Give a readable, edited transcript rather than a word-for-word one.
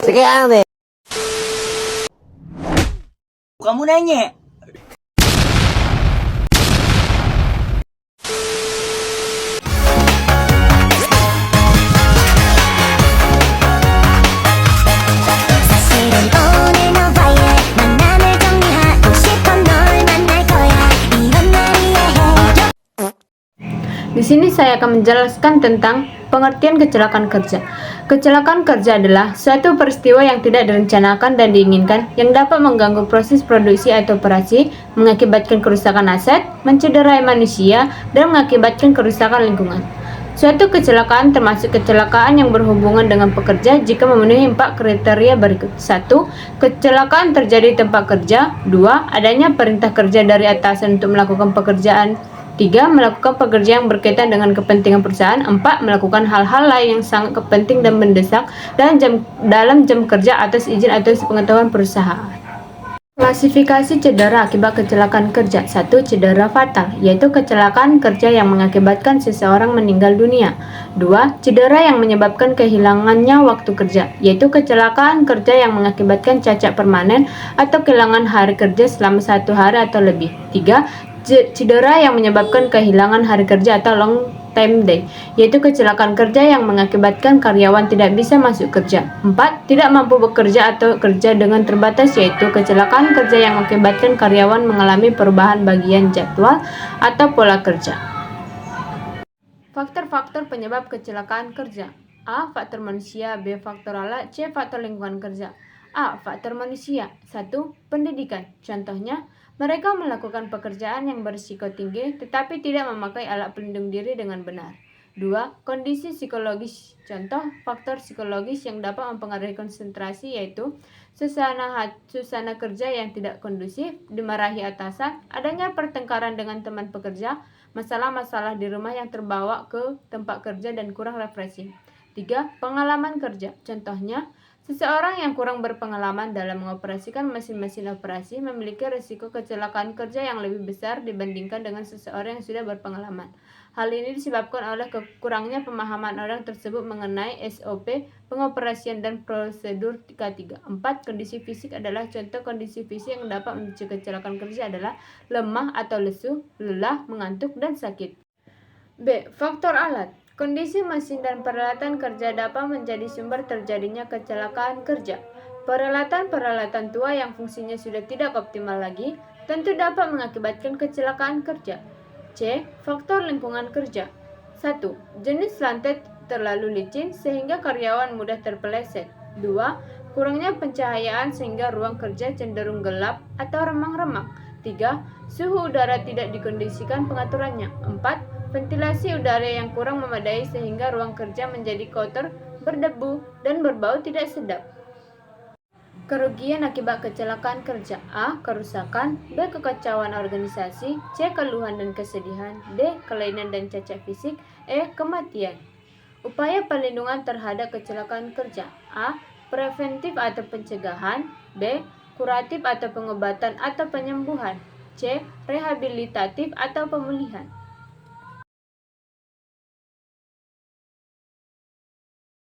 Sekarang nih. Kamu nanya. Di sini saya akan menjelaskan tentang pengertian kecelakaan kerja. Kecelakaan kerja adalah suatu peristiwa yang tidak direncanakan dan diinginkan yang dapat mengganggu proses produksi atau operasi, mengakibatkan kerusakan aset, mencederai manusia, dan mengakibatkan kerusakan lingkungan. Suatu kecelakaan termasuk kecelakaan yang berhubungan dengan pekerja jika memenuhi 4 kriteria berikut. 1. Kecelakaan terjadi di tempat kerja. 2. Adanya perintah kerja dari atasan untuk melakukan pekerjaan. 3. Melakukan pekerjaan yang berkaitan dengan kepentingan perusahaan. 4. Melakukan hal-hal lain yang sangat penting dan mendesak dalam jam kerja atas izin atau sepengetahuan perusahaan. Klasifikasi cedera akibat kecelakaan kerja. 1. Cedera fatal, yaitu kecelakaan kerja yang mengakibatkan seseorang meninggal dunia. 2. Cedera yang menyebabkan kehilangannya waktu kerja, yaitu kecelakaan kerja yang mengakibatkan cacat permanen atau kehilangan hari kerja selama 1 hari atau lebih. 3. Cedera yang menyebabkan kehilangan hari kerja atau long time day, yaitu kecelakaan kerja yang mengakibatkan karyawan tidak bisa masuk kerja. 4. Tidak mampu bekerja atau kerja dengan terbatas, yaitu kecelakaan kerja yang mengakibatkan karyawan mengalami perubahan bagian jadwal atau pola kerja. Faktor-faktor penyebab kecelakaan kerja. A. Faktor manusia. B. Faktor alat. C. Faktor lingkungan kerja. A. Faktor manusia. 1. Pendidikan. Contohnya, mereka melakukan pekerjaan yang berisiko tinggi tetapi tidak memakai alat pelindung diri dengan benar. 2. Kondisi psikologis. Contoh faktor psikologis yang dapat mempengaruhi konsentrasi yaitu suasana kerja yang tidak kondusif, dimarahi atasan, adanya pertengkaran dengan teman pekerja, masalah-masalah di rumah yang terbawa ke tempat kerja dan kurang refreshing. 3. Pengalaman kerja. Contohnya, seseorang yang kurang berpengalaman dalam mengoperasikan mesin-mesin operasi memiliki risiko kecelakaan kerja yang lebih besar dibandingkan dengan seseorang yang sudah berpengalaman. Hal ini disebabkan oleh kurangnya pemahaman orang tersebut mengenai SOP, pengoperasian dan prosedur K3. 4. Kondisi fisik adalah contoh kondisi fisik yang dapat memicu kecelakaan kerja adalah lemah atau lesu, lelah, mengantuk, dan sakit. B. Faktor alat. Kondisi mesin dan peralatan kerja dapat menjadi sumber terjadinya kecelakaan kerja. Peralatan-peralatan tua yang fungsinya sudah tidak optimal lagi tentu dapat mengakibatkan kecelakaan kerja. C. Faktor lingkungan kerja. 1. Jenis lantai terlalu licin sehingga karyawan mudah terpeleset. 2. Kurangnya pencahayaan sehingga ruang kerja cenderung gelap atau remang-remang. 3. Suhu udara tidak dikondisikan pengaturannya. 4. Ventilasi udara yang kurang memadai sehingga ruang kerja menjadi kotor, berdebu, dan berbau tidak sedap. Kerugian akibat kecelakaan kerja. A. Kerusakan. B. Kekacauan organisasi. C. Keluhan dan kesedihan. D. Kelainan dan cacat fisik. E. Kematian. Upaya perlindungan terhadap kecelakaan kerja. A. Preventif atau pencegahan. B. Kuratif atau pengobatan atau penyembuhan. C. Rehabilitatif atau pemulihan.